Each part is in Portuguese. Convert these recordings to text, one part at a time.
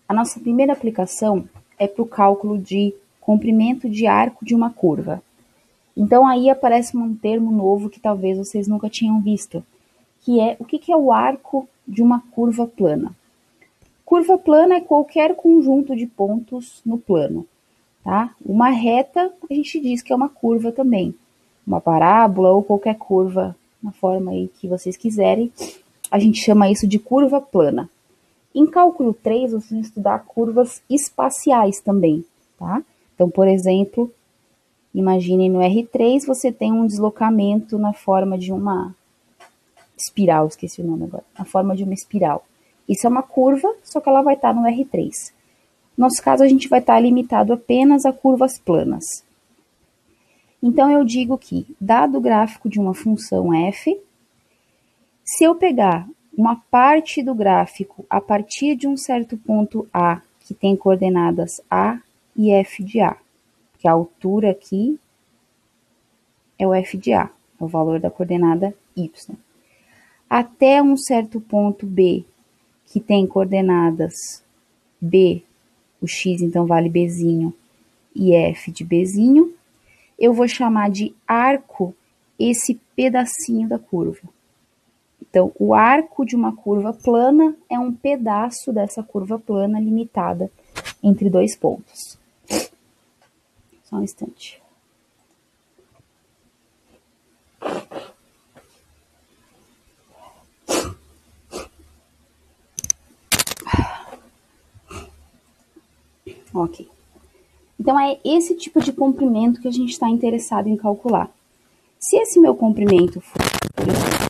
A nossa primeira aplicação é para o cálculo de comprimento de arco de uma curva. Então, aí aparece um termo novo que talvez vocês nunca tinham visto, que é o que é o arco de uma curva plana. Curva plana é qualquer conjunto de pontos no plano, tá? Uma reta, a gente diz que é uma curva também. Uma parábola ou qualquer curva, na forma aí que vocês quiserem, a gente chama isso de curva plana. Em cálculo 3, vocês vão estudar curvas espaciais também, tá? Então, por exemplo, imagine no R3 você tem um deslocamento na forma de uma espiral, esqueci o nome agora, na forma de uma espiral. Isso é uma curva, só que ela vai estar no R3. No nosso caso, a gente vai estar limitado apenas a curvas planas. Então, eu digo que, dado o gráfico de uma função f, se eu pegar uma parte do gráfico a partir de um certo ponto A, que tem coordenadas A e f de A, que a altura aqui é o f de A, é o valor da coordenada y, até um certo ponto B, que tem coordenadas B, o x então vale Bzinho, e f de Bzinho, eu vou chamar de arco esse pedacinho da curva. Então, o arco de uma curva plana é um pedaço dessa curva plana limitada entre dois pontos. Só um instante. Ok. Então, é esse tipo de comprimento que a gente está interessado em calcular. Se esse meu comprimento for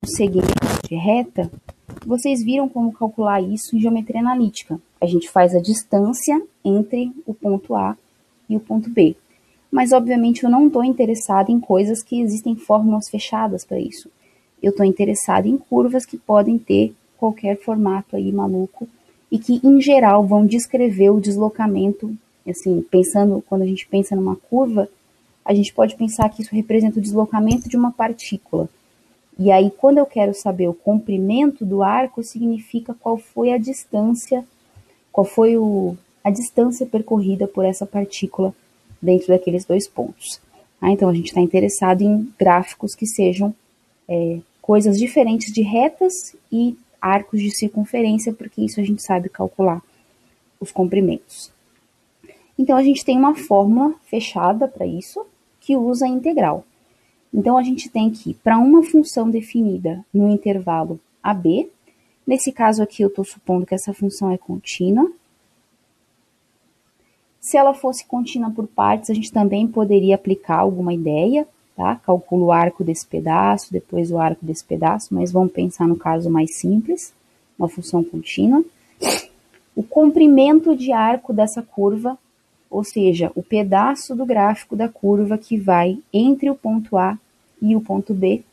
um segmento de reta, vocês viram como calcular isso em geometria analítica. A gente faz a distância entre o ponto A e o ponto B. Mas, obviamente, eu não estou interessada em coisas que existem fórmulas fechadas para isso. Eu estou interessada em curvas que podem ter qualquer formato aí maluco e que, em geral, vão descrever o deslocamento. Assim, quando a gente pensa numa curva, a gente pode pensar que isso representa o deslocamento de uma partícula. E aí, quando eu quero saber o comprimento do arco, significa qual foi a distância, a distância percorrida por essa partícula dentro daqueles dois pontos. Então, a gente está interessado em gráficos que sejam coisas diferentes de retas e arcos de circunferência, porque isso a gente sabe calcular os comprimentos. Então, a gente tem uma fórmula fechada para isso, que usa a integral. Então, a gente tem que, para uma função definida no intervalo AB, nesse caso aqui eu estou supondo que essa função é contínua. Se ela fosse contínua por partes, a gente também poderia aplicar alguma ideia, tá? Calculo o arco desse pedaço, depois o arco desse pedaço, mas vamos pensar no caso mais simples, uma função contínua. O comprimento de arco dessa curva, ou seja, o pedaço do gráfico da curva que vai entre o ponto A e o ponto B,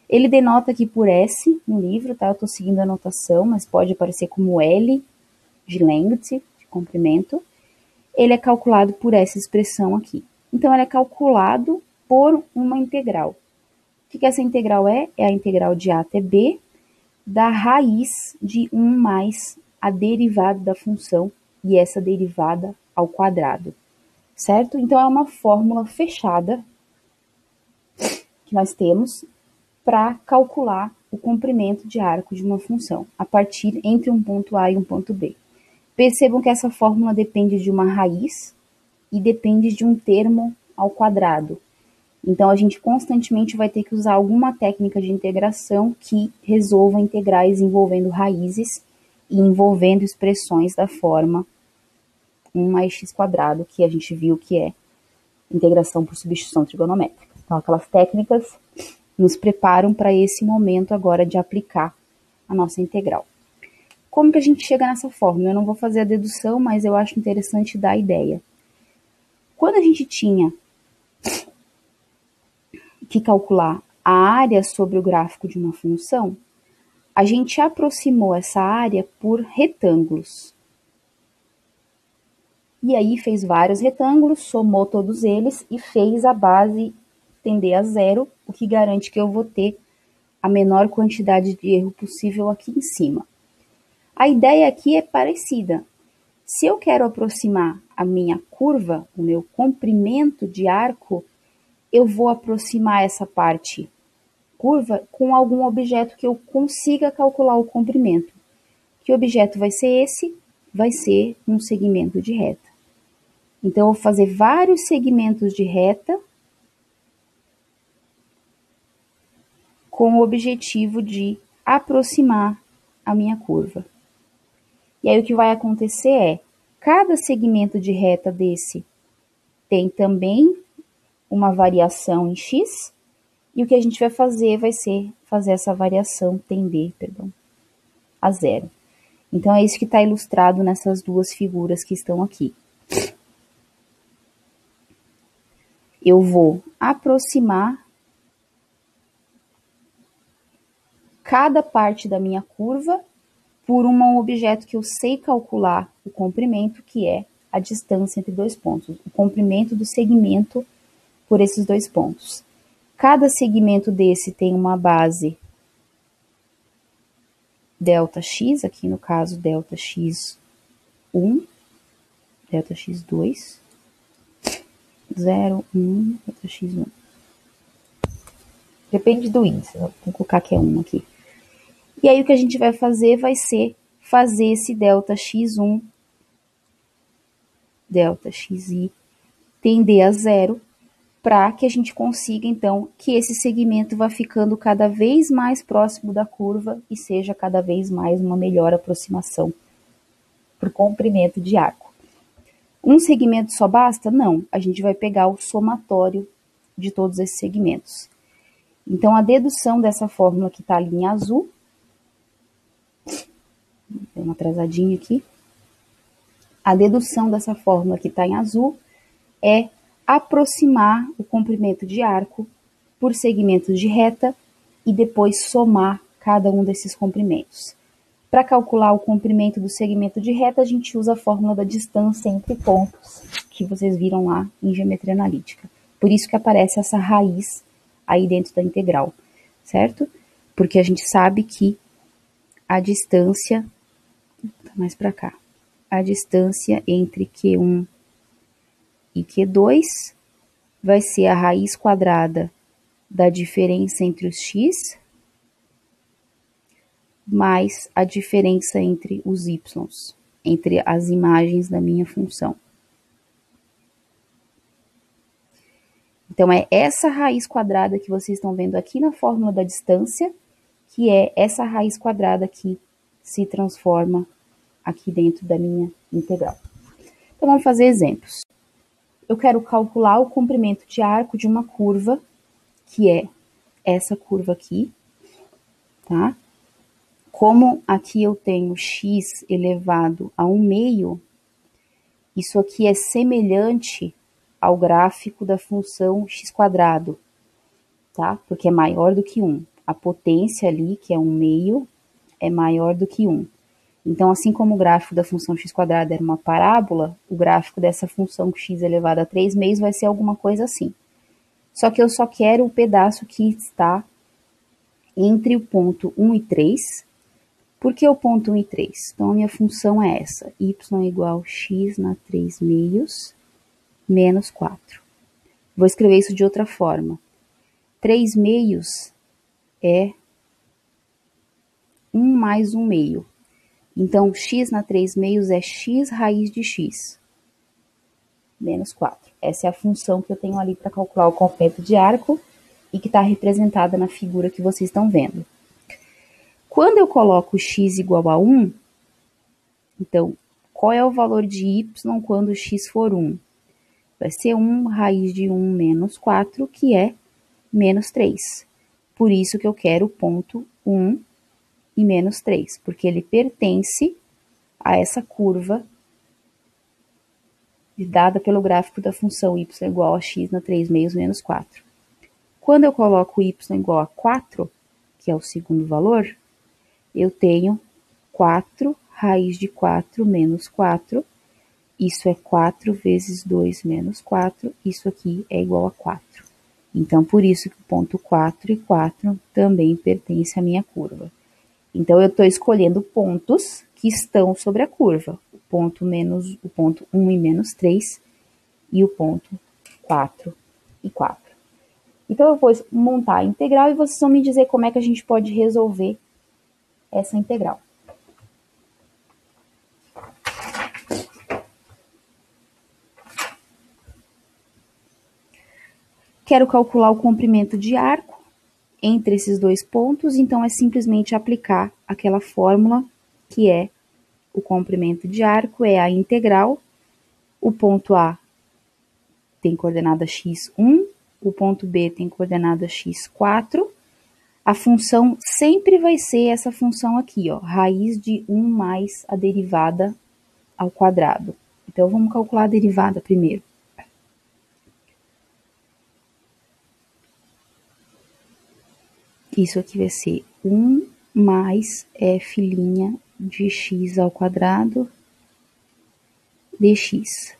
ele denota aqui por S no livro, tá? Eu estou seguindo a notação, mas pode aparecer como L de length, de comprimento. Ele é calculado por essa expressão aqui. Então, ele é calculado por uma integral. O que essa integral é? É a integral de A até B da raiz de 1 mais a derivada da função e essa derivada ao quadrado, certo? Então, é uma fórmula fechada que nós temos para calcular o comprimento de arco de uma função, a partir entre um ponto A e um ponto B. Percebam que essa fórmula depende de uma raiz e depende de um termo ao quadrado. Então, a gente constantemente vai ter que usar alguma técnica de integração que resolva integrais envolvendo raízes e envolvendo expressões da forma 1 mais x², que a gente viu que é integração por substituição trigonométrica. Então, aquelas técnicas nos preparam para esse momento agora de aplicar a nossa integral. Como que a gente chega nessa fórmula? Eu não vou fazer a dedução, mas eu acho interessante dar a ideia. Quando a gente tinha que calcular a área sobre o gráfico de uma função, a gente aproximou essa área por retângulos. E aí fez vários retângulos, somou todos eles e fez a base tender a zero, o que garante que eu vou ter a menor quantidade de erro possível aqui em cima. A ideia aqui é parecida. Se eu quero aproximar a minha curva, o meu comprimento de arco, eu vou aproximar essa parte curva com algum objeto que eu consiga calcular o comprimento. Que objeto vai ser esse? Vai ser um segmento de reta. Então, eu vou fazer vários segmentos de reta com o objetivo de aproximar a minha curva. E aí, o que vai acontecer é, cada segmento de reta desse tem também uma variação em x, e o que a gente vai fazer vai ser fazer essa variação tender, a zero. Então, é isso que está ilustrado nessas duas figuras que estão aqui. Eu vou aproximar cada parte da minha curva por um objeto que eu sei calcular o comprimento, que é a distância entre dois pontos, o comprimento do segmento por esses dois pontos. Cada segmento desse tem uma base ΔX, aqui no caso ΔX1, ΔX2, 0, 1, ΔX1. Depende do índice, vou colocar que é 1 aqui. E aí, o que a gente vai fazer vai ser fazer esse ΔX1, ΔXI, tender a zero, para que a gente consiga, então, que esse segmento vá ficando cada vez mais próximo da curva e seja cada vez mais uma melhor aproximação para o comprimento de arco. Um segmento só basta? Não, a gente vai pegar o somatório de todos esses segmentos. Então, a dedução dessa fórmula que está ali em azul, tem uma atrasadinha aqui. A dedução dessa fórmula que está em azul é aproximar o comprimento de arco por segmentos de reta e depois somar cada um desses comprimentos. Para calcular o comprimento do segmento de reta, a gente usa a fórmula da distância entre pontos, que vocês viram lá em geometria analítica. Por isso que aparece essa raiz aí dentro da integral, certo? Porque a gente sabe que a distância, tá mais para cá, a distância entre Q1 e Q2 vai ser a raiz quadrada da diferença entre os x mais a diferença entre os y, entre as imagens da minha função. Então, é essa raiz quadrada que vocês estão vendo aqui na fórmula da distância, que é essa raiz quadrada que se transforma aqui dentro da minha integral. Então, vamos fazer exemplos. Eu quero calcular o comprimento de arco de uma curva, que é essa curva aqui, tá? Como aqui eu tenho x elevado a 1/2, isso aqui é semelhante ao gráfico da função x², tá? Porque é maior do que 1. A potência ali, que é 1/2, é maior do que 1. Então, assim como o gráfico da função x² era uma parábola, o gráfico dessa função x elevado a 3/2 vai ser alguma coisa assim. Só que eu só quero o pedaço que está entre o ponto 1 e 3. Por que o ponto 1 e 3? Então, a minha função é essa, y igual x na 3/2 menos 4. Vou escrever isso de outra forma. 3/2 é 1 mais 1/2. Então, x na 3/2 é x raiz de x, menos 4. Essa é a função que eu tenho ali para calcular o comprimento de arco e que está representada na figura que vocês estão vendo. Quando eu coloco x igual a 1, então, qual é o valor de y quando x for 1? Vai ser 1 raiz de 1 menos 4, que é menos 3. Por isso que eu quero o ponto 1 e menos 3, porque ele pertence a essa curva dada pelo gráfico da função y igual a x na 3/2 menos 4. Quando eu coloco y igual a 4, que é o segundo valor, eu tenho 4 raiz de 4 menos 4, isso é 4 vezes 2 menos 4, isso aqui é igual a 4. Então, por isso que o ponto 4 e 4 também pertence à minha curva. Então, eu estou escolhendo pontos que estão sobre a curva. ponto 1 e menos 3 e o ponto 4 e 4. Então, eu vou montar a integral e vocês vão me dizer como é que a gente pode resolver essa integral. Quero calcular o comprimento de arco entre esses dois pontos, então é simplesmente aplicar aquela fórmula que é o comprimento de arco, é a integral. O ponto A tem coordenada x1, o ponto B tem coordenada x4. A função sempre vai ser essa função aqui, ó, raiz de 1 mais a derivada ao quadrado. Então, vamos calcular a derivada primeiro. Isso aqui vai ser 1 mais f' de x ao quadrado dx.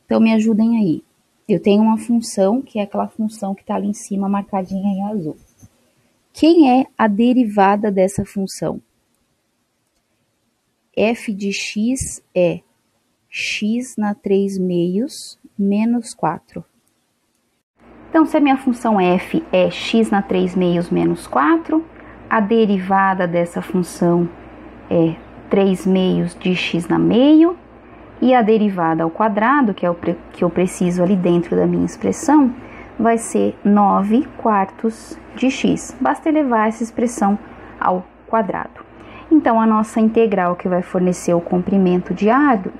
Então, me ajudem aí. Eu tenho uma função, que é aquela função que está ali em cima, marcadinha em azul. Quem é a derivada dessa função? F de x é x na 3 meios menos 4. Então, se a minha função f é x na 3 meios menos 4, a derivada dessa função é 3 meios de x na meio, e a derivada ao quadrado, que é o que eu preciso ali dentro da minha expressão, vai ser 9 quartos de x. Basta elevar essa expressão ao quadrado. Então, a nossa integral que vai fornecer o comprimento de arco,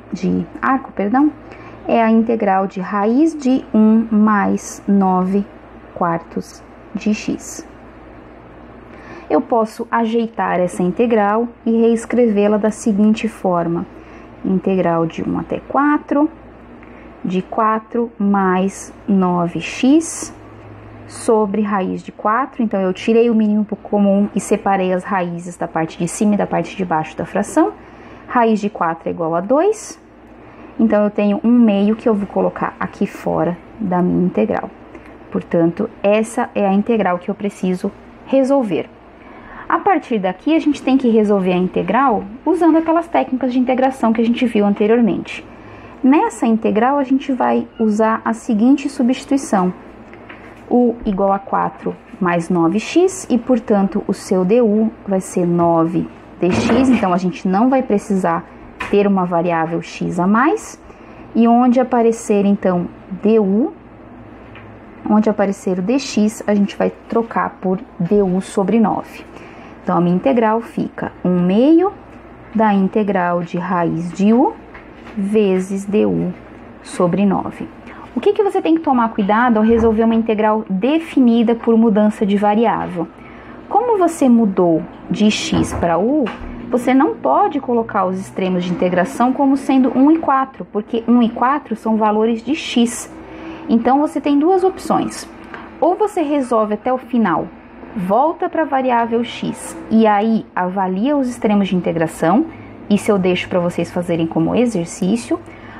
é a integral de raiz de 1 mais 9 quartos de x. Eu posso ajeitar essa integral e reescrevê-la da seguinte forma: integral de 1 até 4, de 4 mais 9x, sobre raiz de 4. Então, eu tirei o mínimo comum e separei as raízes da parte de cima e da parte de baixo da fração. Raiz de 4 é igual a 2. Então, eu tenho 1 meio que eu vou colocar aqui fora da minha integral. Portanto, essa é a integral que eu preciso resolver. A partir daqui, a gente tem que resolver a integral usando aquelas técnicas de integração que a gente viu anteriormente. Nessa integral, a gente vai usar a seguinte substituição: u igual a 4 mais 9x, e, portanto, o seu du vai ser 9dx, então a gente não vai precisar ter uma variável x a mais, e onde aparecer, então, du, onde aparecer o dx, a gente vai trocar por du sobre 9. Então, a minha integral fica 1 meio da integral de raiz de u vezes du sobre 9. O que você tem que tomar cuidado ao resolver uma integral definida por mudança de variável? Como você mudou de x para u, você não pode colocar os extremos de integração como sendo 1 e 4, porque 1 e 4 são valores de x. Então, você tem duas opções. Ou você resolve até o final, volta para a variável x e aí avalia os extremos de integração. Isso eu deixo para vocês fazerem como exercício.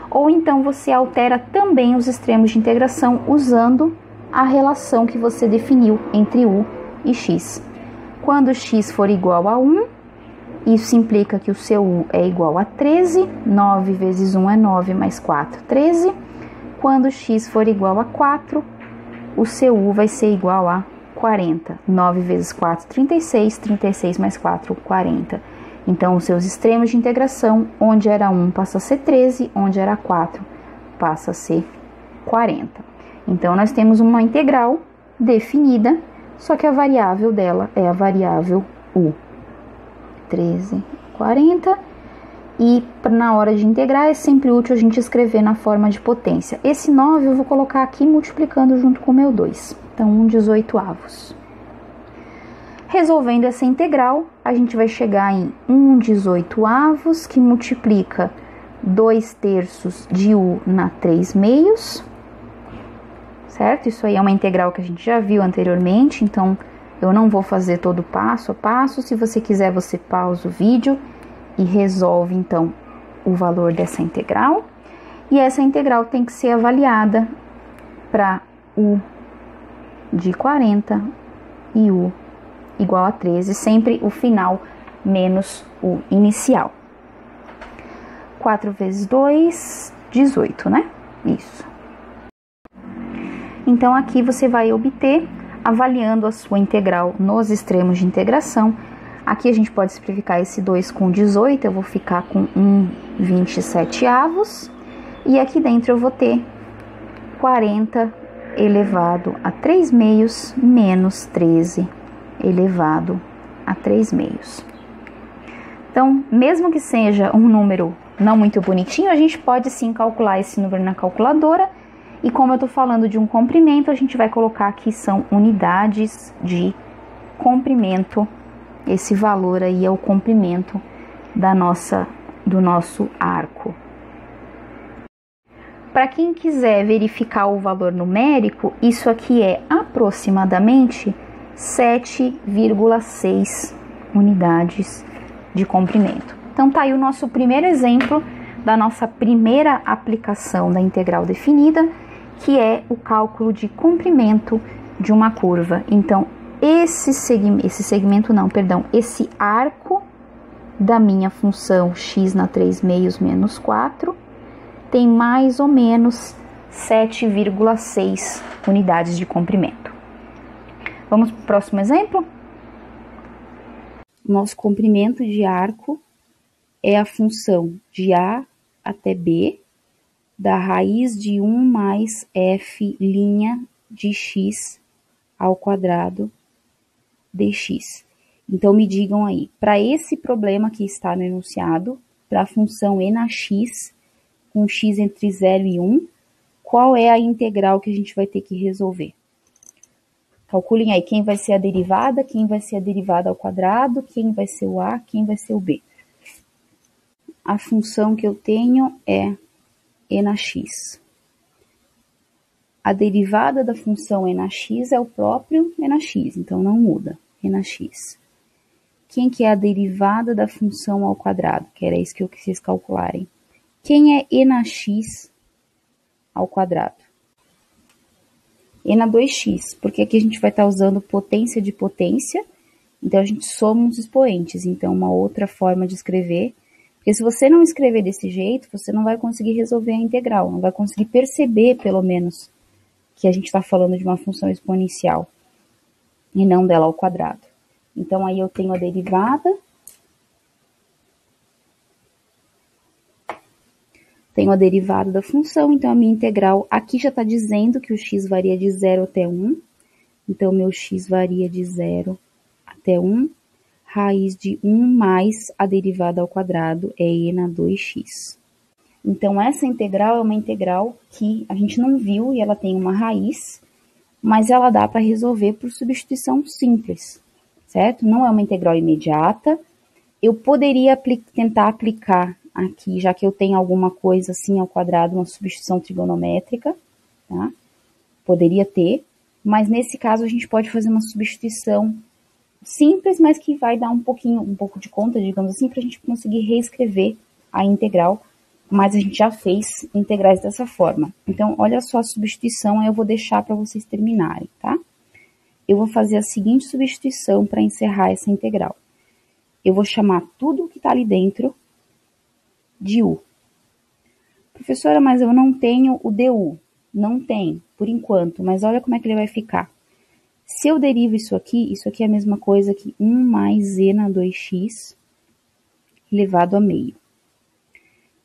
Ou então você altera também os extremos de integração usando a relação que você definiu entre u e x. Quando x for igual a 1, isso implica que o seu u é igual a 13, 9 vezes 1 é 9, mais 4, 13. Quando x for igual a 4, o seu u vai ser igual a 40. 9 vezes 4, 36, 36 mais 4, 40. Então, os seus extremos de integração, onde era 1 passa a ser 13, onde era 4 passa a ser 40. Então, nós temos uma integral definida, só que a variável dela é a variável u. 13, 40. E na hora de integrar, é sempre útil a gente escrever na forma de potência. Esse 9 eu vou colocar aqui multiplicando junto com o meu 2. Então, 1/18. Resolvendo essa integral, a gente vai chegar em 1/18, que multiplica 2/3 de u na 3 meios, certo? Isso aí é uma integral que a gente já viu anteriormente, então eu não vou fazer todo passo a passo. Se você quiser, você pausa o vídeo e resolve, então, o valor dessa integral. E essa integral tem que ser avaliada para u de 40 e u igual a 13, sempre o final menos o inicial. 4 vezes 2, 18, né? Isso. Então, aqui você vai obter, avaliando a sua integral nos extremos de integração. Aqui a gente pode simplificar esse 2 com 18, eu vou ficar com 1/27. E aqui dentro eu vou ter 40 elevado a 3 meios menos 13 elevado a 3 meios. Então, mesmo que seja um número não muito bonitinho, a gente pode sim calcular esse número na calculadora. E como eu estou falando de um comprimento, a gente vai colocar aqui são unidades de comprimento. Esse valor aí é o comprimento do nosso arco. Para quem quiser verificar o valor numérico, isso aqui é aproximadamente 7,6 unidades de comprimento. Então tá aí o nosso primeiro exemplo da nossa primeira aplicação da integral definida, que é o cálculo de comprimento de uma curva. Então, esse arco da minha função x na 3 meios menos 4 tem mais ou menos 7,6 unidades de comprimento. Vamos para o próximo exemplo? Nosso comprimento de arco é a função de A até B da raiz de 1 mais f' de x ao quadrado dx. Então, me digam aí, para esse problema que está no enunciado, para a função e na x, com x entre 0 e 1, qual é a integral que a gente vai ter que resolver? Calculem aí quem vai ser a derivada, quem vai ser a derivada ao quadrado, quem vai ser o a, quem vai ser o b. A função que eu tenho é e na x. A derivada da função e na x é o próprio e na x, então não muda, e na x. Quem que é a derivada da função ao quadrado? Que era isso que eu quis vocês calcularem. Quem é e na x ao quadrado? E na 2x, porque aqui a gente vai estar usando potência de potência, então a gente soma os expoentes, então uma outra forma de escrever. Porque se você não escrever desse jeito, você não vai conseguir resolver a integral, não vai conseguir perceber, pelo menos, que a gente está falando de uma função exponencial e não dela ao quadrado. Então, aí eu tenho a derivada, da função, então a minha integral aqui já está dizendo que o x varia de 0 até 1, então meu x varia de 0 até 1, raiz de 1 mais a derivada ao quadrado é e na 2x. Então, essa integral é uma integral que a gente não viu e ela tem uma raiz, mas ela dá para resolver por substituição simples, certo? Não é uma integral imediata. Eu poderia tentar aplicar aqui, já que eu tenho alguma coisa assim ao quadrado, uma substituição trigonométrica, tá? Poderia ter, mas nesse caso a gente pode fazer uma substituição simples, mas que vai dar um pouco de conta, digamos assim, para a gente conseguir reescrever a integral, mas a gente já fez integrais dessa forma. Então, olha só a substituição, aí eu vou deixar para vocês terminarem, tá? Eu vou fazer a seguinte substituição para encerrar essa integral. Eu vou chamar tudo que está ali dentro de u. Professora, mas eu não tenho o du. Não tem, por enquanto, mas olha como é que ele vai ficar. Se eu derivo isso aqui é a mesma coisa que 1 mais e na 2x elevado a meio.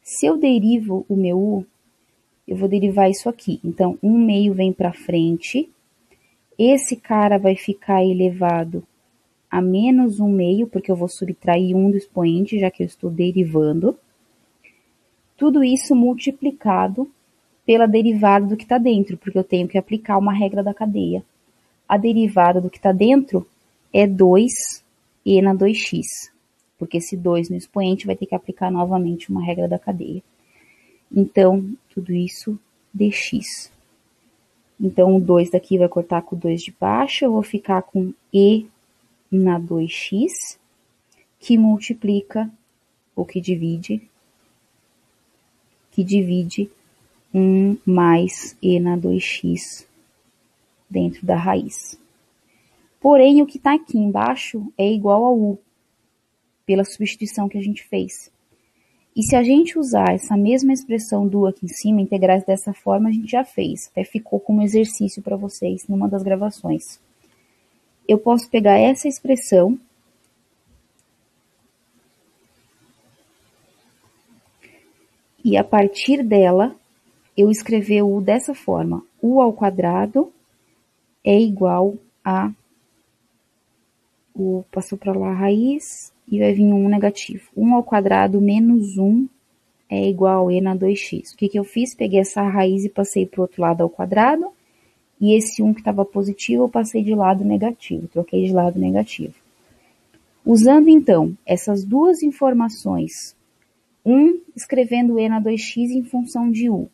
Se eu derivo o meu u, eu vou derivar isso aqui. Então, 1 meio vem para frente. Esse cara vai ficar elevado a menos 1 meio, porque eu vou subtrair 1 do expoente, já que eu estou derivando. Tudo isso multiplicado pela derivada do que está dentro, porque eu tenho que aplicar uma regra da cadeia. A derivada do que está dentro é 2e na 2x, porque esse 2 no expoente vai ter que aplicar novamente uma regra da cadeia. Então, tudo isso dx. Então, o 2 daqui vai cortar com o 2 de baixo, eu vou ficar com e na 2x, que multiplica, ou que divide 1 mais e na 2x dentro da raiz. Porém, o que está aqui embaixo é igual a u, pela substituição que a gente fez. E se a gente usar essa mesma expressão do aqui em cima, integrais dessa forma, a gente já fez. Até ficou como exercício para vocês numa das gravações. Eu posso pegar essa expressão e a partir dela eu escrever u dessa forma. U ao quadrado é igual a o passou para lá a raiz e vai vir um negativo. 1 ao quadrado menos 1 é igual a e na 2x. O que eu fiz? Peguei essa raiz e passei para o outro lado ao quadrado. E esse 1 que estava positivo, eu passei de lado negativo. Troquei de lado negativo. Usando, então, essas duas informações, escrevendo e na 2x em função de u,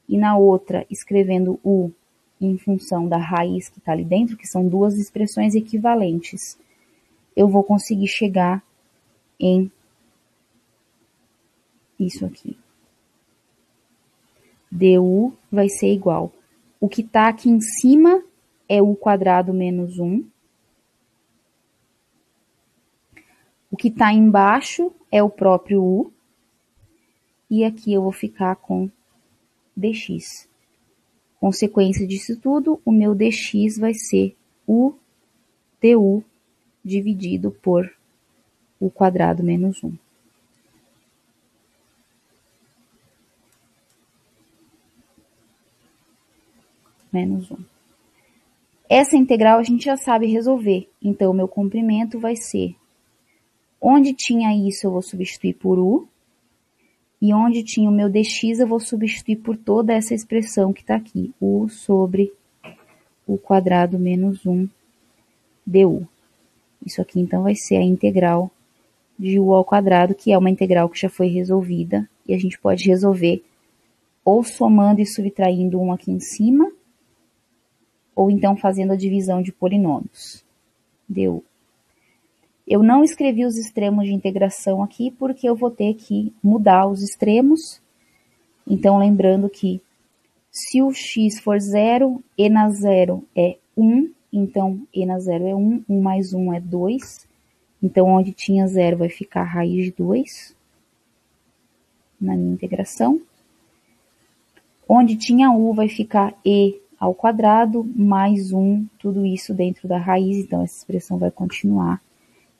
e na outra escrevendo u em função da raiz que está ali dentro, que são duas expressões equivalentes, eu vou conseguir chegar em isso aqui. du vai ser igual. O que está aqui em cima é u quadrado menos 1. O que está embaixo é o próprio u. E aqui eu vou ficar com dx. Consequência disso tudo, o meu dx vai ser o du dividido por u quadrado menos 1. Menos 1. Essa integral a gente já sabe resolver. Então, o meu comprimento vai ser, onde tinha isso eu vou substituir por u, e onde tinha o meu dx eu vou substituir por toda essa expressão que está aqui, u sobre u quadrado menos 1 du. Isso aqui, então, vai ser a integral de u ao quadrado, que é uma integral que já foi resolvida, e a gente pode resolver ou somando e subtraindo um aqui em cima, ou então fazendo a divisão de polinômios. du. Eu não escrevi os extremos de integração aqui, porque eu vou ter que mudar os extremos. Então, lembrando que se o x for 0, e na 0 é 1, então e na 0 é 1, 1 mais 1 é 2. Então, onde tinha 0 vai ficar a raiz de 2 na minha integração. Onde tinha u vai ficar e ao quadrado mais 1, tudo isso dentro da raiz, então essa expressão vai continuar.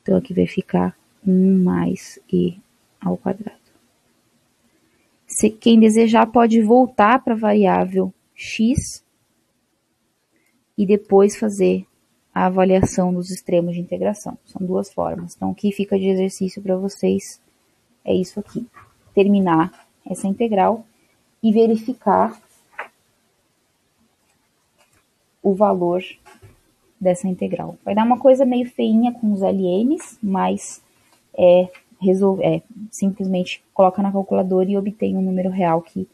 Então, aqui vai ficar 1 mais e ao quadrado. Quem desejar pode voltar para a variável x e depois fazer a avaliação dos extremos de integração. São duas formas. Então, o que fica de exercício para vocês é isso aqui. Terminar essa integral e verificar o valor dessa integral. Vai dar uma coisa meio feinha com os LNs, mas simplesmente coloca na calculadora e obtém um número real que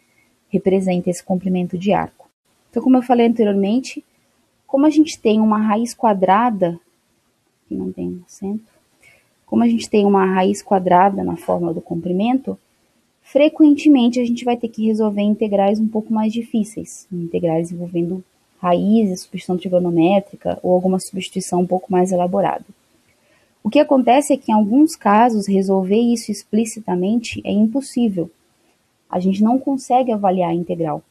representa esse comprimento de arco. Então, como eu falei anteriormente, como a gente tem uma raiz quadrada, que não tem acento, como a gente tem uma raiz quadrada na fórmula do comprimento, frequentemente a gente vai ter que resolver integrais um pouco mais difíceis, integrais envolvendo raízes, substituição trigonométrica ou alguma substituição um pouco mais elaborada. O que acontece é que em alguns casos resolver isso explicitamente é impossível. A gente não consegue avaliar a integral.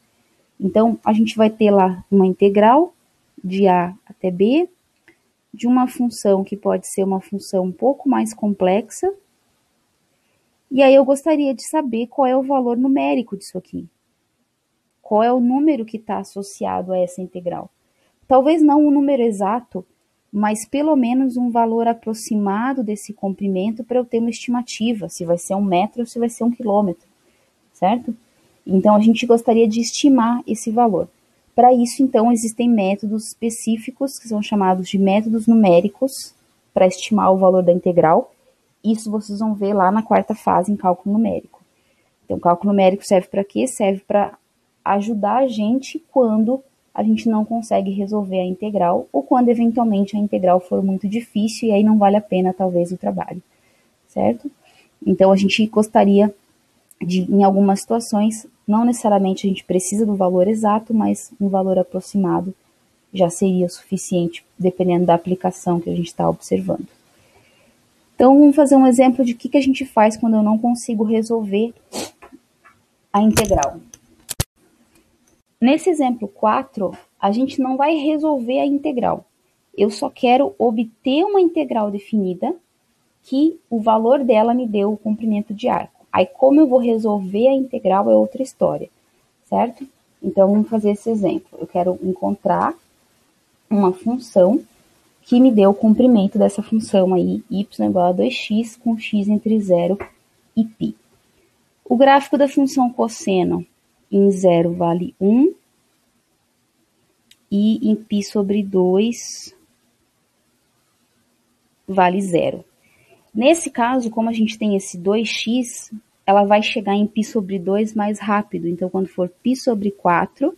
Então, a gente vai ter lá uma integral de a até b, de uma função que pode ser uma função um pouco mais complexa. E aí eu gostaria de saber qual é o valor numérico disso aqui. Qual é o número que está associado a essa integral? Talvez não o número exato, mas pelo menos um valor aproximado desse comprimento para eu ter uma estimativa, se vai ser 1 metro ou se vai ser 1 quilômetro, certo? Então, a gente gostaria de estimar esse valor. Para isso, então, existem métodos específicos, que são chamados de métodos numéricos, para estimar o valor da integral. Isso vocês vão ver lá na quarta fase, em cálculo numérico. Então, o cálculo numérico serve para quê? Serve para ajudar a gente quando a gente não consegue resolver a integral ou quando eventualmente a integral for muito difícil e aí não vale a pena talvez o trabalho, certo? Então a gente gostaria de, em algumas situações, não necessariamente a gente precisa do valor exato, mas um valor aproximado já seria suficiente, dependendo da aplicação que a gente está observando. Então, vamos fazer um exemplo de o que a gente faz quando eu não consigo resolver a integral. Nesse exemplo 4, a gente não vai resolver a integral. Eu só quero obter uma integral definida que o valor dela me deu o comprimento de arco. Aí, como eu vou resolver a integral é outra história, certo? Então, vamos fazer esse exemplo. Eu quero encontrar uma função que me dê o comprimento dessa função aí, y igual a 2x com x entre 0 e π. O gráfico da função cosseno em 0 vale 1 e em π sobre 2 vale 0. Nesse caso, como a gente tem esse 2x, ela vai chegar em π sobre 2 mais rápido. Então, quando for π sobre 4,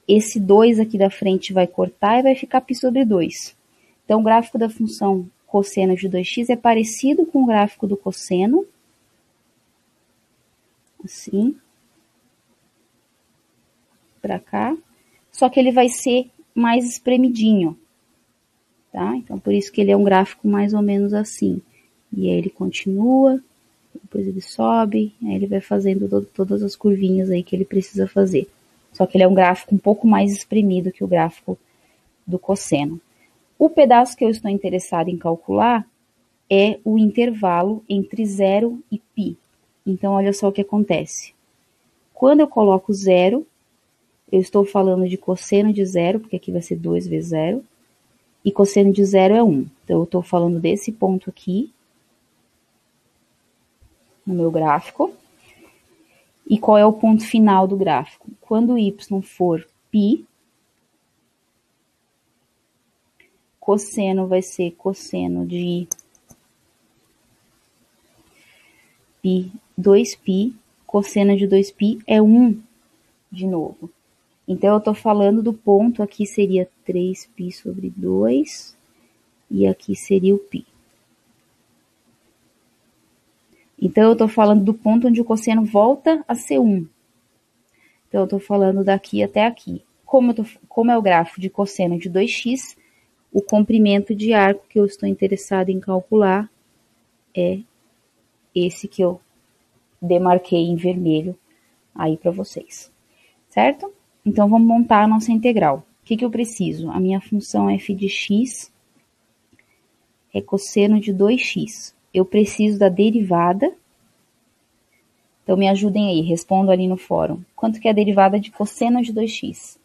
esse 2 aqui da frente vai cortar e vai ficar π sobre 2. Então, o gráfico da função cosseno de 2x é parecido com o gráfico do cosseno. Assim. Para cá. Só que ele vai ser mais espremidinho. Tá? Então, por isso que ele é um gráfico mais ou menos assim. E aí ele continua, depois ele sobe, aí ele vai fazendo todas as curvinhas aí que ele precisa fazer. Só que ele é um gráfico um pouco mais espremido que o gráfico do cosseno. O pedaço que eu estou interessado em calcular é o intervalo entre 0 e π. Então, olha só o que acontece. Quando eu coloco 0, eu estou falando de cosseno de 0, porque aqui vai ser 2 vezes 0, e cosseno de 0 é 1. Então, eu estou falando desse ponto aqui, no meu gráfico. E qual é o ponto final do gráfico? Quando y for π, cosseno vai ser cosseno de π, 2π, cosseno de 2π é 1 de novo. Então, eu estou falando do ponto, aqui seria 3π sobre 2, e aqui seria o π. Então, eu estou falando do ponto onde o cosseno volta a ser 1. Então, eu estou falando daqui até aqui. Como é o gráfico de cosseno de 2x, o comprimento de arco que eu estou interessado em calcular é esse que eu demarquei em vermelho aí para vocês. Certo? Então, vamos montar a nossa integral. O que eu preciso? A minha função f de x é cosseno de 2x. Eu preciso da derivada. Então, me ajudem aí, respondo ali no fórum. Quanto que é a derivada de cosseno de 2x?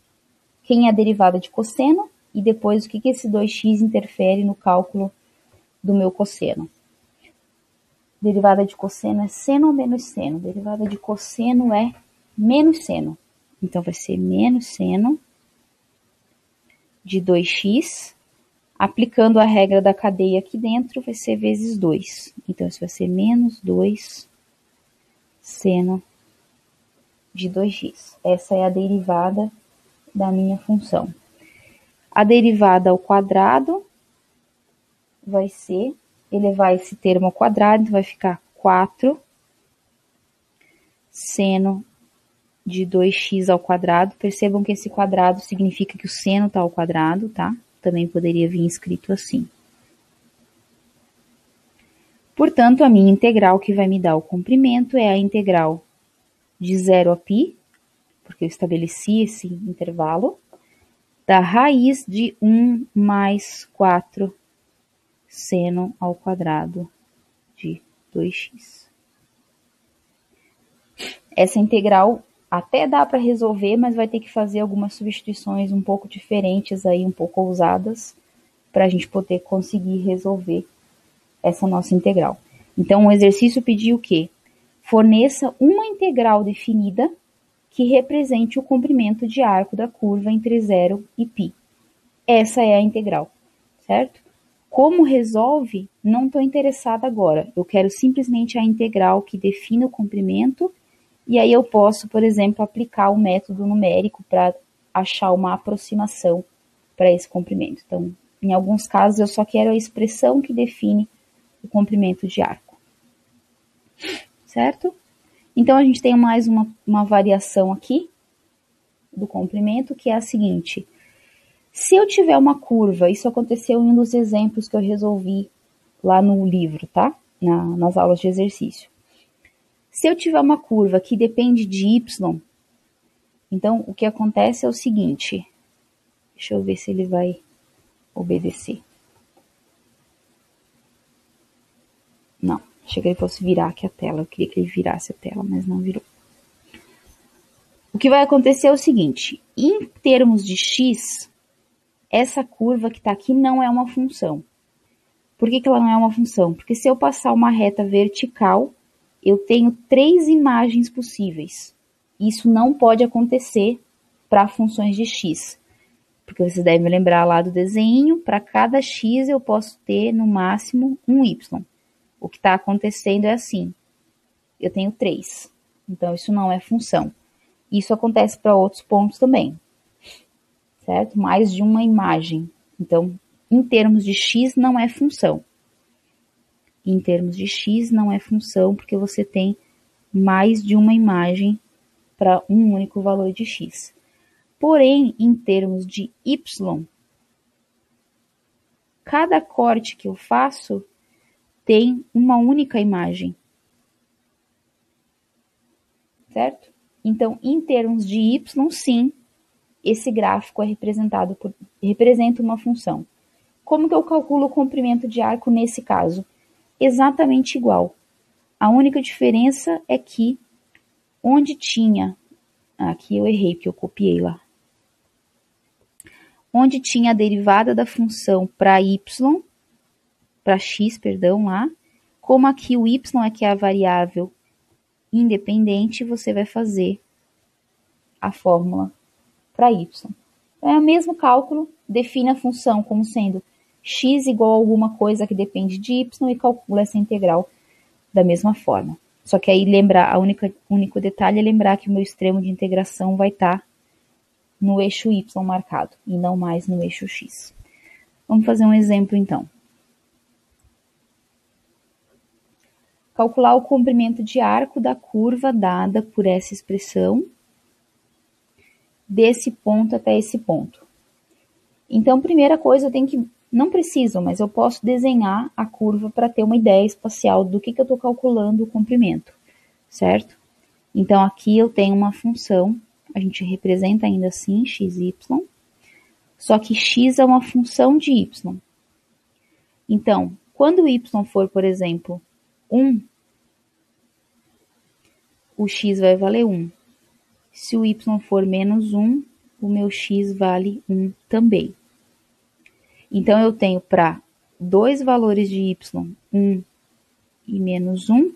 Quem é a derivada de cosseno? E depois, o que esse 2x interfere no cálculo do meu cosseno? Derivada de cosseno é seno ou menos seno? Derivada de cosseno é menos seno. Então, vai ser menos seno de 2x. Aplicando a regra da cadeia aqui dentro, vai ser vezes 2. Então, isso vai ser menos 2 seno de 2x. Essa é a derivada da minha função. A derivada ao quadrado vai ser elevar esse termo ao quadrado, então vai ficar 4 seno de 2x ao quadrado. Percebam que esse quadrado significa que o seno está ao quadrado, tá? Também poderia vir escrito assim. Portanto, a minha integral que vai me dar o comprimento é a integral de 0 a π, porque eu estabeleci esse intervalo, da raiz de 1 mais 4 seno ao quadrado de 2x. Essa integral até dá para resolver, mas vai ter que fazer algumas substituições um pouco diferentes aí, um pouco ousadas, para a gente poder conseguir resolver essa nossa integral. Então, o exercício pediu o quê? Forneça uma integral definida que represente o comprimento de arco da curva entre 0 e π. Essa é a integral, certo? Como resolve, não estou interessada agora. Eu quero simplesmente a integral que define o comprimento. E aí eu posso, por exemplo, aplicar o método numérico para achar uma aproximação para esse comprimento. Então, em alguns casos, eu só quero a expressão que define o comprimento de arco. Certo? Então, a gente tem mais uma variação aqui do comprimento, que é a seguinte. Se eu tiver uma curva, isso aconteceu em um dos exemplos que eu resolvi lá no livro, tá? Nas aulas de exercício. Se eu tiver uma curva que depende de y, então o que acontece é o seguinte, deixa eu ver se ele vai obedecer. Não, achei que ele fosse virar aqui a tela, eu queria que ele virasse a tela, mas não virou. O que vai acontecer é o seguinte, em termos de x, essa curva que está aqui não é uma função. Por que ela não é uma função? Porque se eu passar uma reta vertical, eu tenho 3 imagens possíveis. Isso não pode acontecer para funções de x. Porque vocês devem lembrar lá do desenho, para cada x eu posso ter no máximo um y. O que está acontecendo é assim, eu tenho 3. Então isso não é função. Isso acontece para outros pontos também, certo? Mais de uma imagem. Então, em termos de x, não é função. Em termos de x, não é função, porque você tem mais de uma imagem para um único valor de x. Porém, em termos de y, cada corte que eu faço tem uma única imagem. Certo? Então, em termos de y, sim, esse gráfico representa uma função. Como que eu calculo o comprimento de arco nesse caso? Exatamente igual. A única diferença é que onde tinha, aqui eu errei porque eu copiei lá. Onde tinha a derivada da função para y, para x, perdão, lá, como aqui o y é que é a variável independente, você vai fazer a fórmula para y. Então, é o mesmo cálculo, define a função como sendo x igual a alguma coisa que depende de y e calcula essa integral da mesma forma. Só que aí lembrar, o único detalhe é lembrar que o meu extremo de integração vai estar no eixo y marcado e não mais no eixo x. Vamos fazer um exemplo então. Calcular o comprimento de arco da curva dada por essa expressão, desse ponto até esse ponto. Então, primeira coisa, eu tenho que, não preciso, mas eu posso desenhar a curva para ter uma ideia espacial do que eu estou calculando o comprimento, certo? Então, aqui eu tenho uma função, a gente representa ainda assim, xy, só que x é uma função de y. Então, quando o y for, por exemplo, 1, o x vai valer 1. Se o y for menos 1, o meu x vale 1 também. Então, eu tenho para dois valores de y, 1 e menos 1,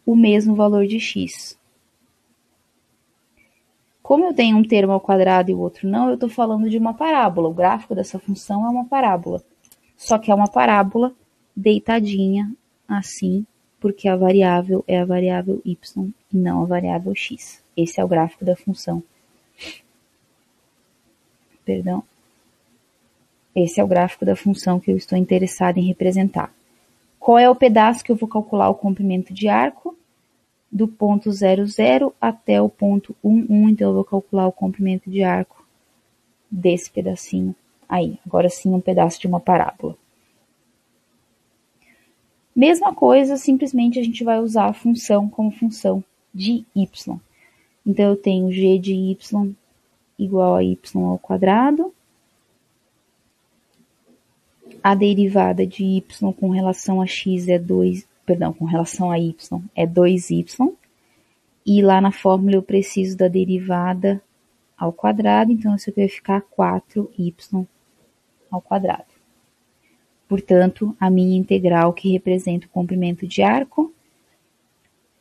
o mesmo valor de x. Como eu tenho um termo ao quadrado e o outro não, eu estou falando de uma parábola. O gráfico dessa função é uma parábola. Só que é uma parábola deitadinha, assim, porque a variável é a variável y e não a variável x. Esse é o gráfico da função. Perdão. Esse é o gráfico da função que eu estou interessada em representar. Qual é o pedaço que eu vou calcular o comprimento de arco? Do ponto 0, 0 até o ponto 1, 1. Então, eu vou calcular o comprimento de arco desse pedacinho aí. Agora sim, um pedaço de uma parábola. Mesma coisa, simplesmente a gente vai usar a função como função de y. Então, eu tenho g de y igual a y ao quadrado. A derivada de y com relação a x é 2, perdão, com relação a y é 2y. E lá na fórmula eu preciso da derivada ao quadrado, então isso aqui vai ficar 4y ao quadrado. Portanto, a minha integral que representa o comprimento de arco.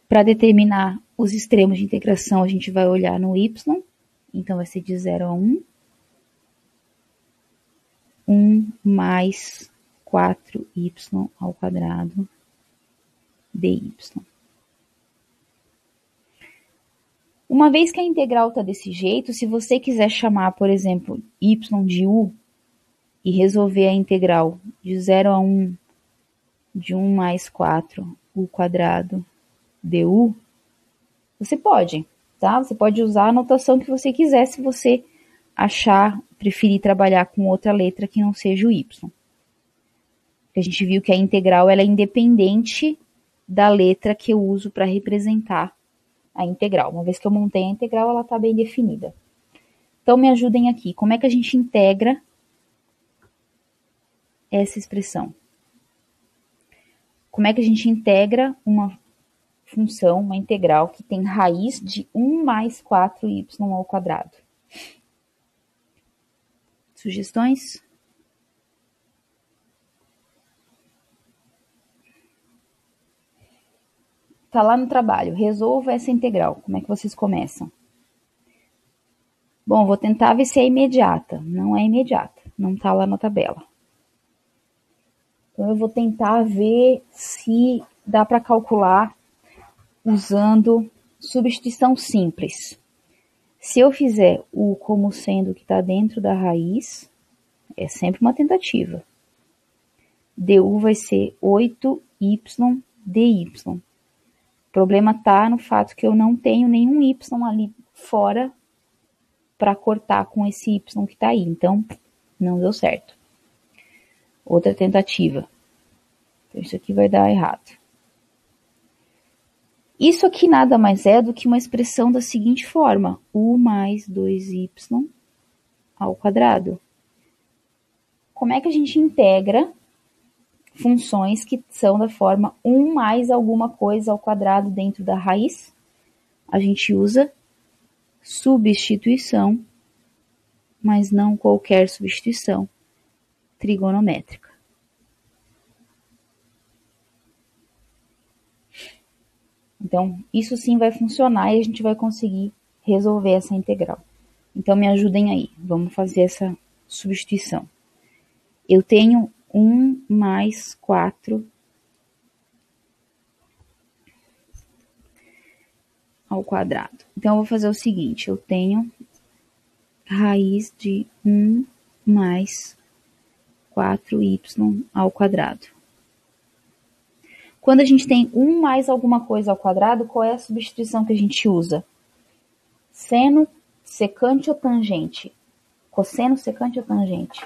Para determinar os extremos de integração, a gente vai olhar no y. Então, vai ser de 0 a 1. 1 mais 4y ao quadrado dy. Uma vez que a integral está desse jeito, se você quiser chamar, por exemplo, y de u e resolver a integral de 0 a 1 de 1 mais 4 u quadrado du, você pode, tá? Você pode usar a notação que você quiser se você achar, preferir trabalhar com outra letra que não seja o y. Porque a gente viu que a integral ela é independente da letra que eu uso para representar a integral. Uma vez que eu montei a integral, ela está bem definida. Então, me ajudem aqui. Como é que a gente integra essa expressão? Como é que a gente integra uma função, uma integral, que tem raiz de 1 mais 4y ao quadrado? Sugestões? Tá lá no trabalho, resolva essa integral. Como é que vocês começam? Bom, vou tentar ver se é imediata. Não é imediata, não tá lá na tabela. Então, eu vou tentar ver se dá para calcular usando substituição simples. Se eu fizer o como sendo que está dentro da raiz, é sempre uma tentativa. du vai ser 8y dy. O problema está no fato que eu não tenho nenhum y ali fora para cortar com esse y que está aí. Então, não deu certo. Outra tentativa. Então, isso aqui vai dar errado. Isso aqui nada mais é do que uma expressão da seguinte forma. U mais 2y ao quadrado. Como é que a gente integra funções que são da forma 1 mais alguma coisa ao quadrado dentro da raiz? A gente usa substituição, mas não qualquer substituição trigonométrica. Então, isso sim vai funcionar e a gente vai conseguir resolver essa integral. Então, me ajudem aí. Vamos fazer essa substituição. Eu tenho 1 mais 4 ao quadrado. Então, eu vou fazer o seguinte. Eu tenho raiz de 1 mais 4y ao quadrado. Quando a gente tem 1 mais alguma coisa ao quadrado, qual é a substituição que a gente usa? Seno, secante ou tangente? Cosseno, secante ou tangente?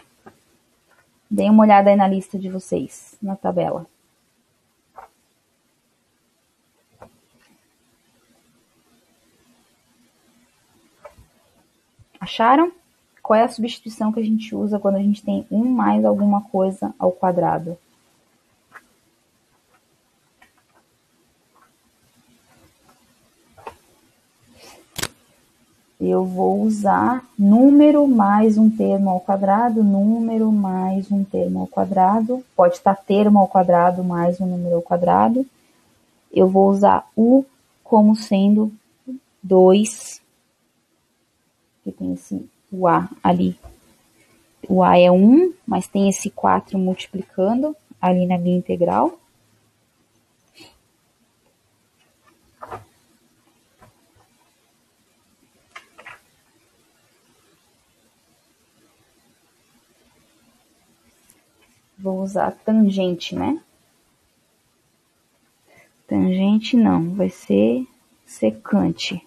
Deem uma olhada aí na lista de vocês, na tabela. Acharam? Qual é a substituição que a gente usa quando a gente tem 1 mais alguma coisa ao quadrado? Eu vou usar número mais um termo ao quadrado, número mais um termo ao quadrado. Pode estar termo ao quadrado mais um número ao quadrado. Eu vou usar u como sendo 2, que tem esse o a ali. O a é 1, mas tem esse 4 multiplicando ali na linha integral. Vou usar tangente, né? Tangente não, vai ser secante.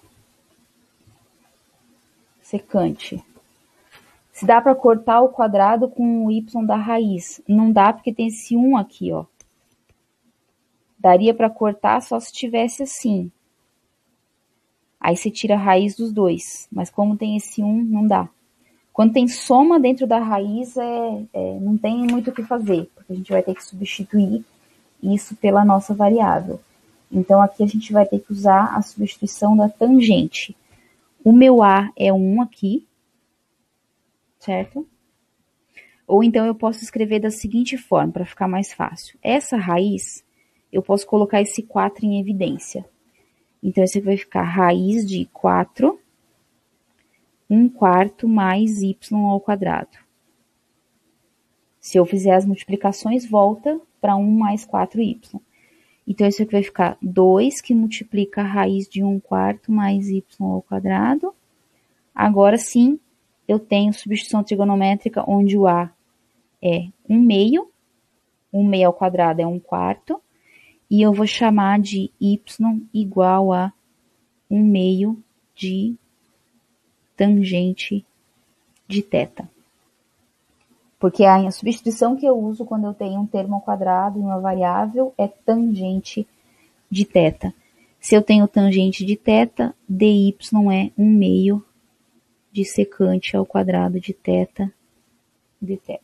Secante. Se dá para cortar o quadrado com o y da raiz. Não dá porque tem esse 1 aqui, ó. Daria para cortar só se tivesse assim. Aí você tira a raiz dos dois. Mas como tem esse 1, não dá. Quando tem soma dentro da raiz, não tem muito o que fazer. Porque a gente vai ter que substituir isso pela nossa variável. Então, aqui a gente vai ter que usar a substituição da tangente. O meu a é 1 aqui. Certo? Ou então eu posso escrever da seguinte forma, para ficar mais fácil. Essa raiz, eu posso colocar esse 4 em evidência. Então, isso aqui vai ficar raiz de 4, 1/4 mais y ao quadrado. Se eu fizer as multiplicações, volta para 1 mais 4y. Então, isso aqui vai ficar 2, que multiplica a raiz de 1/4 mais y ao quadrado. Agora sim, eu tenho substituição trigonométrica, onde o a é 1/2, 1/2 ao quadrado é 1/4, e eu vou chamar de y igual a 1/2 de tangente de θ. Porque a substituição que eu uso quando eu tenho um termo ao quadrado e uma variável é tangente de θ. Se eu tenho tangente de θ, dy é 1 meio de secante ao quadrado de θ dθ.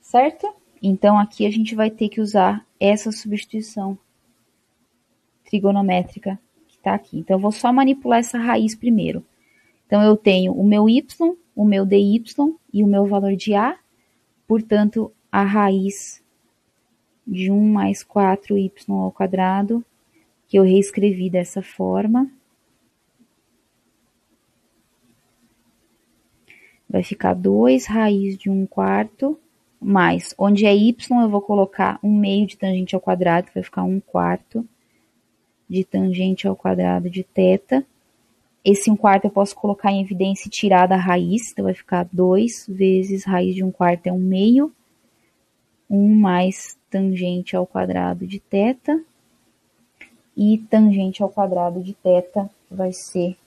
Certo? Então, aqui a gente vai ter que usar essa substituição trigonométrica que está aqui. Então, eu vou só manipular essa raiz primeiro. Então, eu tenho o meu y, o meu dy e o meu valor de a. Portanto, a raiz de 1 mais 4y ao quadrado, que eu reescrevi dessa forma, vai ficar 2 raiz de 1 quarto, mais, onde é y, eu vou colocar 1 meio de tangente ao quadrado, que vai ficar 1 quarto de tangente ao quadrado de θ. Esse 1 quarto eu posso colocar em evidência e tirar da raiz, então vai ficar 2 vezes raiz de 1 quarto é 1 meio, 1 mais tangente ao quadrado de θ, e tangente ao quadrado de θ vai ser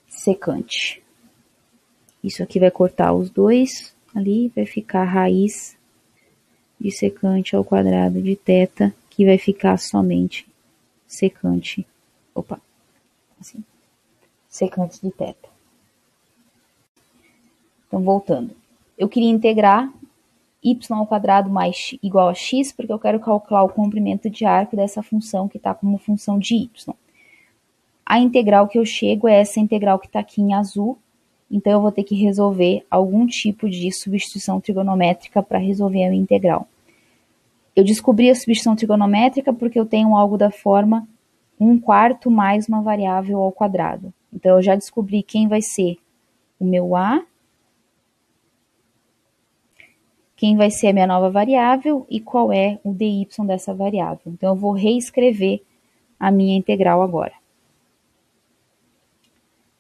secante. Isso aqui vai cortar os dois ali, vai ficar raiz de secante ao quadrado de θ, que vai ficar somente secante, assim, secante de θ. Então, voltando. Eu queria integrar y ao quadrado mais igual a x, porque eu quero calcular o comprimento de arco dessa função que está como função de y. A integral que eu chego é essa integral que está aqui em azul, então eu vou ter que resolver algum tipo de substituição trigonométrica para resolver a minha integral. Eu descobri a substituição trigonométrica porque eu tenho algo da forma 1 quarto mais uma variável ao quadrado. Então, eu já descobri quem vai ser o meu a, quem vai ser a minha nova variável e qual é o dy dessa variável. Então, eu vou reescrever a minha integral agora.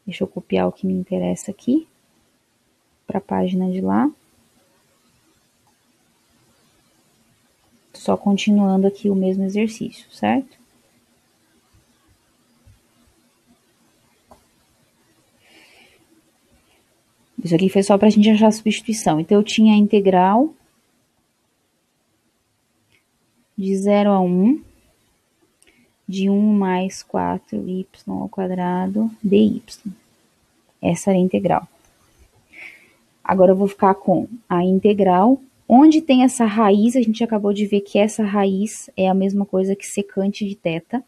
Deixa eu copiar o que me interessa aqui para a página de lá. Só continuando aqui o mesmo exercício, certo? Isso aqui foi só para a gente achar a substituição. Então, eu tinha a integral de 0 a 1 de 1 mais 4y ao quadrado dy. Essa era a integral. Agora eu vou ficar com a integral. Onde tem essa raiz, a gente acabou de ver que essa raiz é a mesma coisa que secante de θ.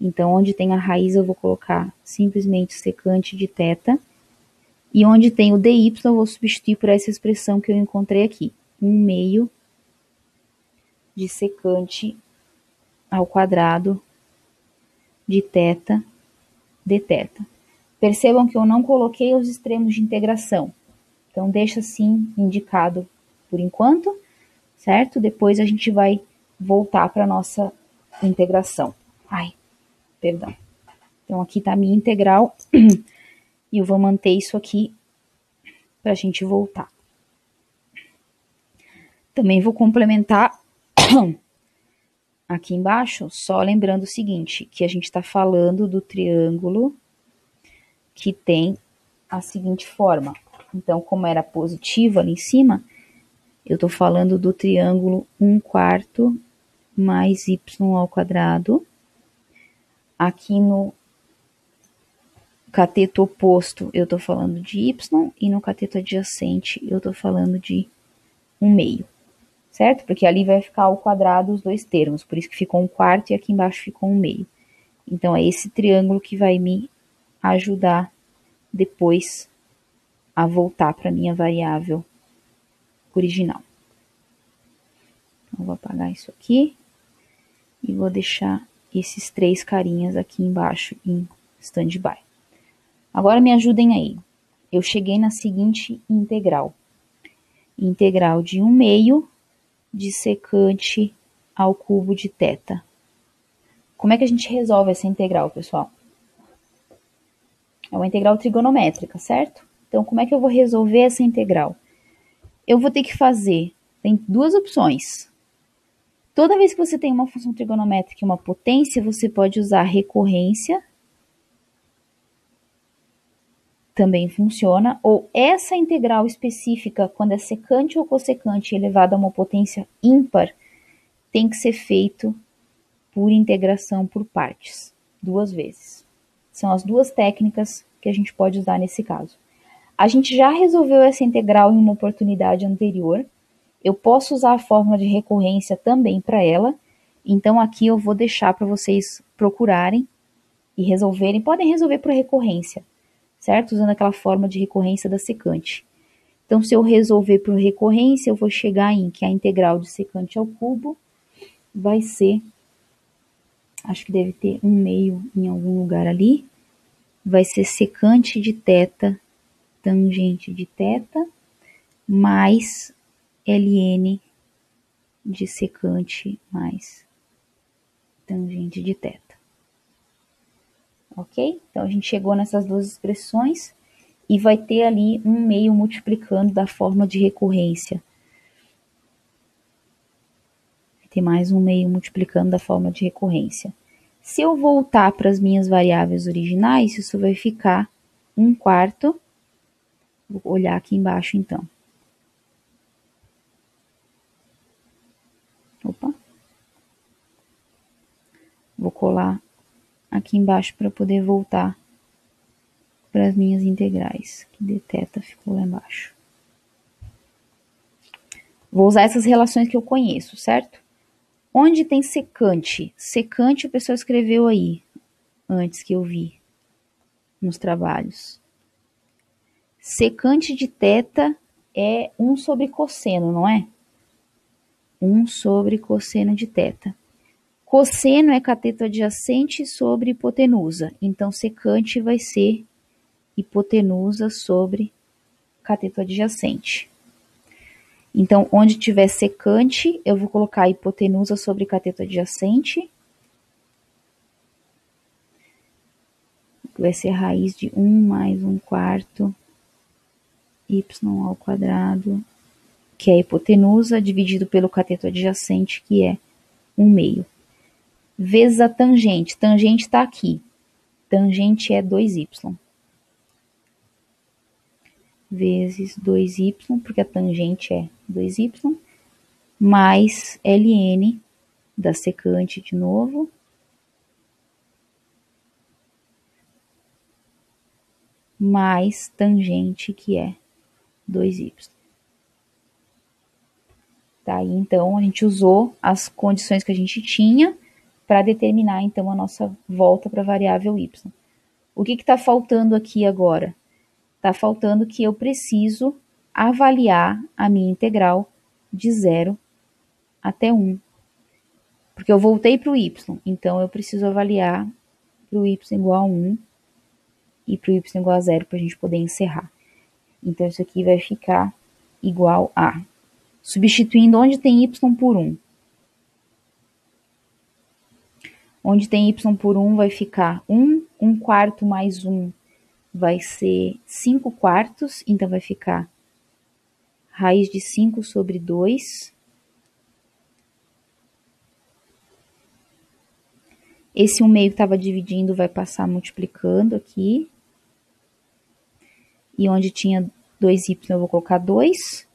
Então, onde tem a raiz, eu vou colocar simplesmente secante de θ. E onde tem o dy, eu vou substituir por essa expressão que eu encontrei aqui. 1 meio de secante ao quadrado de θ dθ. Percebam que eu não coloquei os extremos de integração. Então, deixa assim indicado por enquanto, certo? Depois a gente vai voltar para a nossa integração. Perdão. Então, aqui está a minha integral e eu vou manter isso aqui para a gente voltar. Também vou complementar aqui embaixo, só lembrando o seguinte, que a gente está falando do triângulo que tem a seguinte forma. Então, como era positivo ali em cima, eu estou falando do triângulo 1 quarto mais y ao quadrado. Aqui no cateto oposto, eu estou falando de y, e no cateto adjacente, eu estou falando de 1 meio, certo? Porque ali vai ficar ao quadrado os dois termos, por isso que ficou 1 quarto e aqui embaixo ficou 1 meio. Então, é esse triângulo que vai me ajudar depois a voltar para a minha variável original. Então, vou apagar isso aqui e vou deixar esses 3 carinhas aqui embaixo em stand-by. Agora me ajudem aí. Eu cheguei na seguinte integral. Integral de 1 meio de secante ao cubo de θ. Como é que a gente resolve essa integral, pessoal? É uma integral trigonométrica, certo? Então, como é que eu vou resolver essa integral? Eu vou ter que fazer, tem 2 opções. Toda vez que você tem uma função trigonométrica e uma potência, você pode usar recorrência também funciona, ou essa integral específica, quando é secante ou cossecante elevado a uma potência ímpar, tem que ser feito por integração por partes, 2 vezes. São as 2 técnicas que a gente pode usar nesse caso. A gente já resolveu essa integral em uma oportunidade anterior. Eu posso usar a fórmula de recorrência também para ela. Então aqui eu vou deixar para vocês procurarem e resolverem. Podem resolver por recorrência, certo? Usando aquela forma de recorrência da secante. Então, se eu resolver por recorrência, eu vou chegar em que a integral de secante ao cubo vai ser, acho que deve ter 1/2 em algum lugar ali, vai ser secante de θ, tangente de θ, mais ln de secante mais tangente de θ. Ok? Então, a gente chegou nessas 2 expressões e vai ter ali 1/2 multiplicando da forma de recorrência. Vai ter mais 1/2 multiplicando da forma de recorrência. Se eu voltar para as minhas variáveis originais, isso vai ficar 1/4. Vou olhar aqui embaixo, então. Opa. Vou colar aqui embaixo para poder voltar para as minhas integrais, que dθ ficou lá embaixo. Vou usar essas relações que eu conheço, certo? Onde tem secante? Secante o pessoal escreveu aí, antes que eu vi, nos trabalhos. Secante de θ é 1 sobre cosseno, não é? 1 sobre cosseno de θ. Cosseno é cateto adjacente sobre hipotenusa. Então, secante vai ser hipotenusa sobre cateto adjacente. Então, onde tiver secante, eu vou colocar hipotenusa sobre cateto adjacente. Vai ser a raiz de 1 mais 1/4 y ao quadrado, que é a hipotenusa, dividido pelo cateto adjacente, que é 1/2. Vezes a tangente. Tangente está aqui. Tangente é 2y. Vezes 2y, porque a tangente é 2y, mais ln da secante de novo, mais tangente, que é 2y. Tá aí, então, a gente usou as condições que a gente tinha para determinar, então, a nossa volta para a variável y. O que está faltando aqui agora? Está faltando que eu preciso avaliar a minha integral de 0 até 1. Porque eu voltei para o y, então eu preciso avaliar para o y igual a 1 e para o y igual a 0 para a gente poder encerrar. Então, isso aqui vai ficar igual a, substituindo onde tem y por 1. Onde tem y por 1 vai ficar 1/4 mais 1 vai ser 5/4, então vai ficar raiz de 5 sobre 2. Esse 1/2 que estava dividindo vai passar multiplicando aqui. E onde tinha 2y eu vou colocar 2,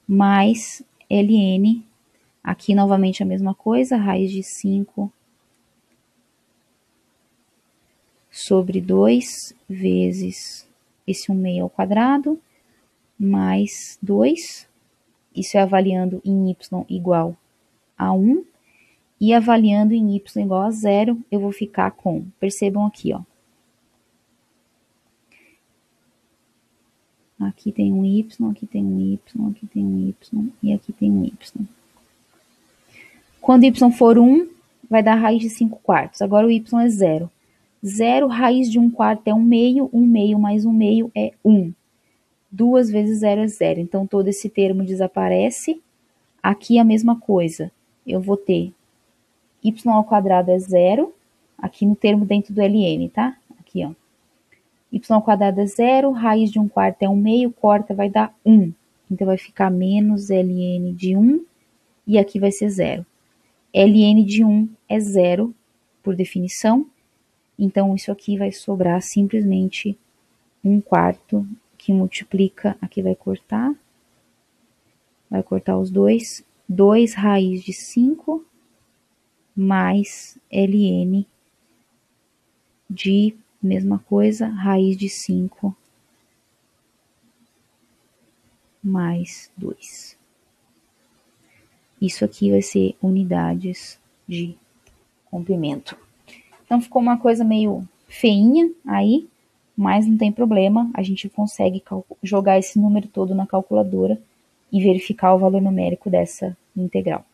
mais ln, aqui novamente a mesma coisa, raiz de 5 sobre 2 vezes esse 1/2 ao quadrado, mais 2, isso é avaliando em y igual a 1, e avaliando em y igual a 0, eu vou ficar com, percebam aqui, ó. Aqui tem um y, aqui tem um y, aqui tem um y, e aqui tem um y. Quando y for 1, vai dar raiz de 5/4. Agora o y é 0. 0, raiz de 1/4 é 1/2, 1/2 mais 1/2 é 1. 2 vezes 0 é 0, então todo esse termo desaparece. Aqui a mesma coisa, eu vou ter y ao quadrado é 0, aqui no termo dentro do ln, tá? Aqui, ó. Y ao quadrado é 0, raiz de 1/4 é 1/2, corta, vai dar 1. Então, vai ficar menos ln de 1, e aqui vai ser 0. ln de 1 é 0, por definição, então isso aqui vai sobrar simplesmente 1/4 que multiplica, aqui vai cortar os dois, 2 raiz de 5 mais ln de, mesma coisa, raiz de 5 mais 2. Isso aqui vai ser unidades de comprimento. Então ficou uma coisa meio feinha aí, mas não tem problema, a gente consegue jogar esse número todo na calculadora e verificar o valor numérico dessa integral.